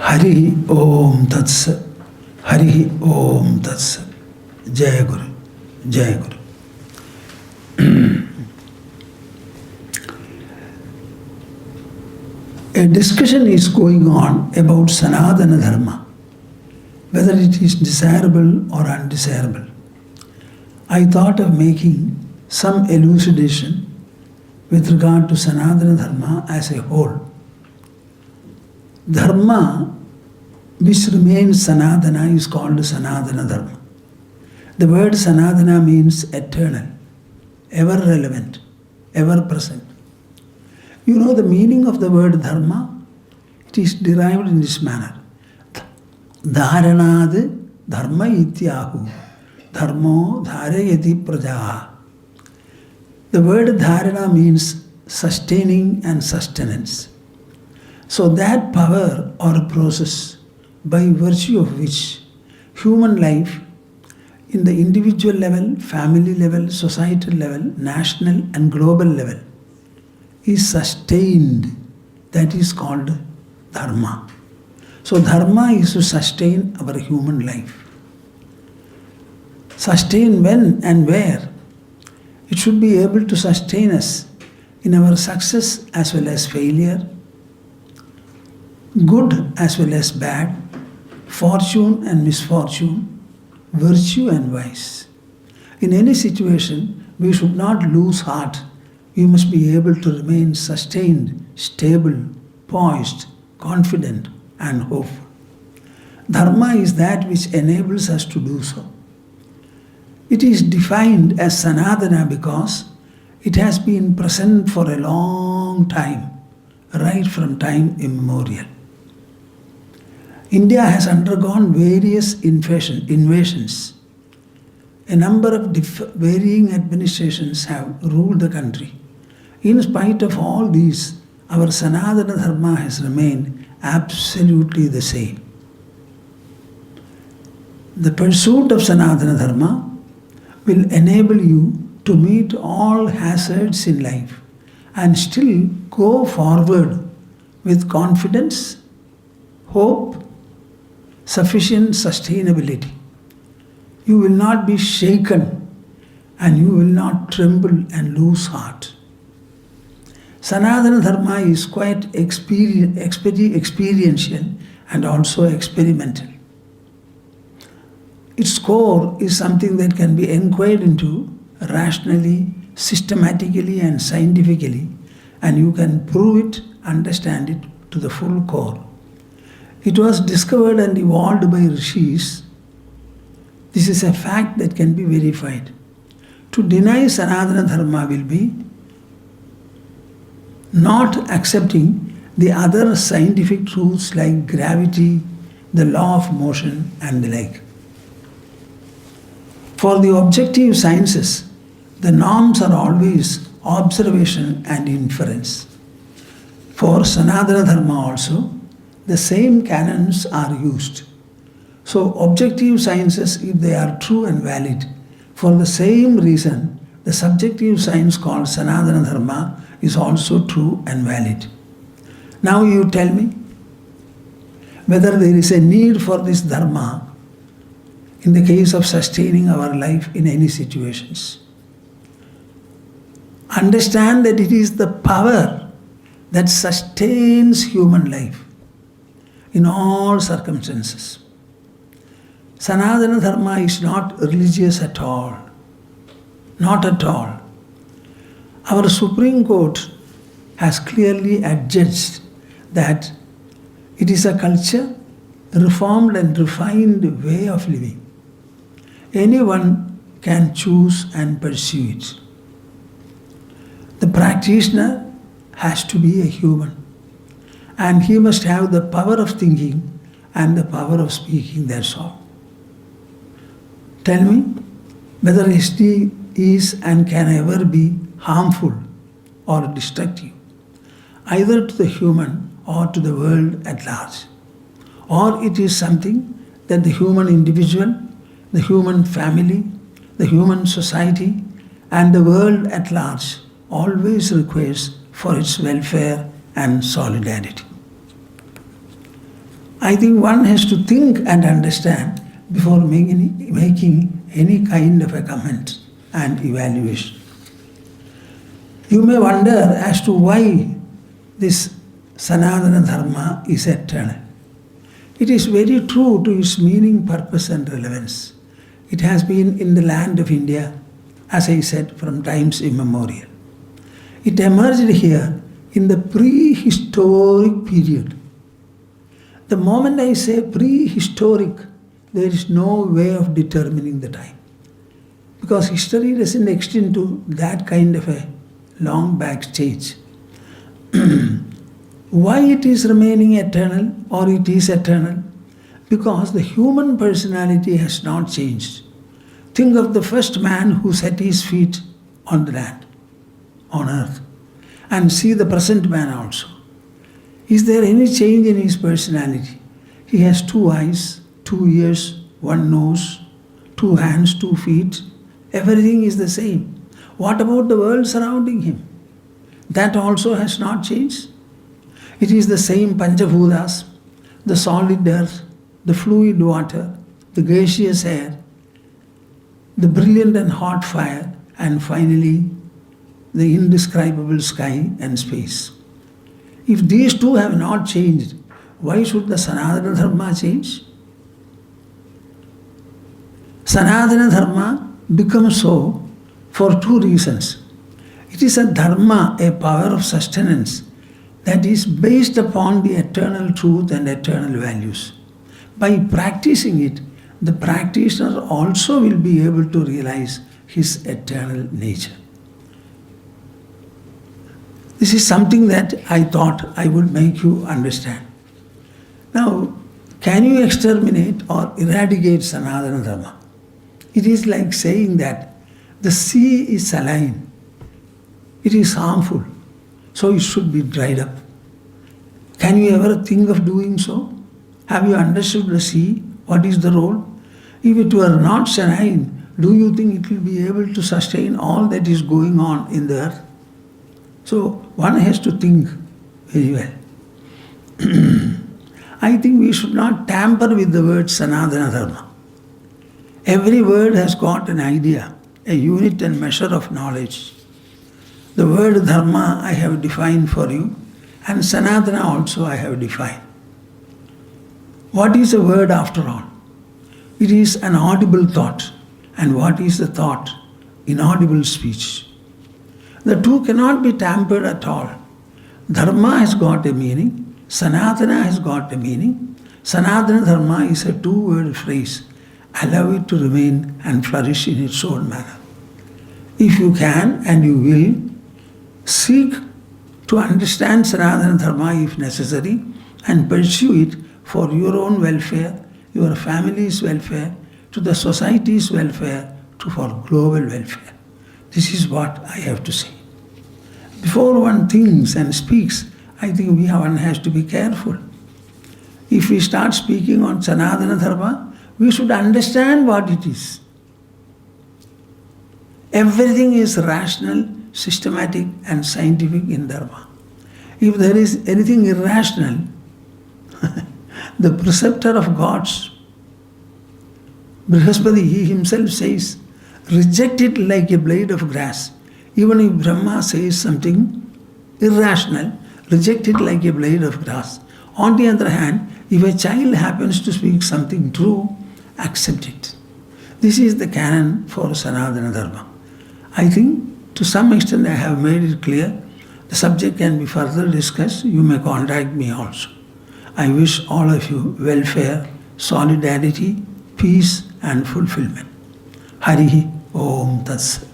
Hari Om Tatsa. Hari Om Tatsa. Jaya Guru. Jaya Guru. A discussion is going on about Sanatana Dharma, whether it is desirable or undesirable. I thought of making some elucidation with regard to Sanatana Dharma as a whole. Dharma, which remains Sanatana, is called Sanatana Dharma. The word Sanatana means eternal, ever relevant, ever present. You know the meaning of the word dharma? It is derived in this manner. Dharanad dharma ityahu. Dharmo dharayati prajaha. The word dharana means sustaining and sustenance. So that power or process by virtue of which human life in the individual level, family level, societal level, national and global level is sustained, that is called dharma. So dharma is to sustain our human life. Sustain when and where? It should be able to sustain us in our success as well as failure, good as well as bad, fortune and misfortune, virtue and vice. In any situation, we should not lose heart. We must be able to remain sustained, stable, poised, confident and hopeful. Dharma is that which enables us to do so. It is defined as Sanatana because it has been present for a long time, right from time immemorial. India has undergone various invasions. A number of varying administrations have ruled the country. In spite of all these, our Sanatana Dharma has remained absolutely the same. The pursuit of Sanatana Dharma will enable you to meet all hazards in life and still go forward with confidence, hope, sufficient sustainability. You will not be shaken and you will not tremble and lose heart. Sanatana Dharma is quite experiential and also experimental. Its core is something that can be inquired into rationally, systematically and scientifically, and you can prove it, understand it to the full core. It was discovered and evolved by rishis. This is a fact that can be verified. To deny Sanatana Dharma will be not accepting the other scientific truths like gravity, the law of motion and the like. For the objective sciences, the norms are always observation and inference. For Sanatana Dharma also, the same canons are used. So objective sciences, if they are true and valid, for the same reason, the subjective science called Sanatana Dharma is also true and valid. Now you tell me whether there is a need for this Dharma in the case of sustaining our life in any situations. Understand that it is the power that sustains human life in all circumstances. Sanatana Dharma is not religious at all. Not at all. Our Supreme Court has clearly adjudged that it is a culture, reformed and refined way of living. Anyone can choose and pursue it. The practitioner has to be a human, and he must have the power of thinking and the power of speaking, that's all. Tell me whether history is and can ever be harmful or destructive, either to the human or to the world at large. Or it is something that the human individual, the human family, the human society and the world at large always requires for its welfare and solidarity. I think one has to think and understand before making any kind of a comment and evaluation. You may wonder as to why this Sanatana Dharma is eternal. It is very true to its meaning, purpose and relevance. It has been in the land of India, as I said, from times immemorial. It emerged here in the prehistoric period. The moment I say prehistoric, there is no way of determining the time. Because history doesn't extend to that kind of a long back stage. Why it is remaining eternal or it is eternal? Because the human personality has not changed. Think of the first man who set his feet on the land, on earth, and see the present man also. Is there any change in his personality? He has 2 eyes, 2 ears, 1 nose, 2 hands, 2 feet. Everything is the same. What about the world surrounding him? That also has not changed. It is the same Panchabhutas, the solid earth, the fluid water, the gaseous air, the brilliant and hot fire, and finally the indescribable sky and space. If these two have not changed, why should the Sanatana Dharma change? Sanatana Dharma becomes so for 2 reasons. It is a dharma, a power of sustenance that is based upon the eternal truth and eternal values. By practicing it, the practitioner also will be able to realize his eternal nature. This is something that I thought I would make you understand. Now, can you exterminate or eradicate Sanatana Dharma? It is like saying that the sea is saline. It is harmful, so it should be dried up. Can you ever think of doing so? Have you understood the sea? What is the role? If it were not saline, do you think it will be able to sustain all that is going on in the earth? So one has to think very well. I think we should not tamper with the word Sanatana Dharma. Every word has got an idea, a unit and measure of knowledge. The word Dharma I have defined for you, and Sanatana also I have defined. What is a word after all? It is an audible thought. And what is the thought? Inaudible speech. The two cannot be tampered at all. Dharma has got a meaning. Sanatana has got a meaning. Sanatana Dharma is a 2-word phrase. Allow it to remain and flourish in its own manner. If you can and you will, seek to understand Sanatana Dharma if necessary and pursue it for your own welfare, your family's welfare, to the society's welfare, for global welfare. This is what I have to say. Before one thinks and speaks, I think one has to be careful. If we start speaking on Sanatana Dharma, we should understand what it is. Everything is rational, systematic and scientific in Dharma. If there is anything irrational, the preceptor of gods, Brihaspati, he himself says, reject it like a blade of grass. Even if Brahma says something irrational, reject it like a blade of grass. On the other hand, if a child happens to speak something true, accept it. This is the canon for Sanatana Dharma. I think to some extent I have made it clear. The subject can be further discussed. You may contact me also. I wish all of you welfare, solidarity, peace and fulfillment. Harihi Om Tat Sat.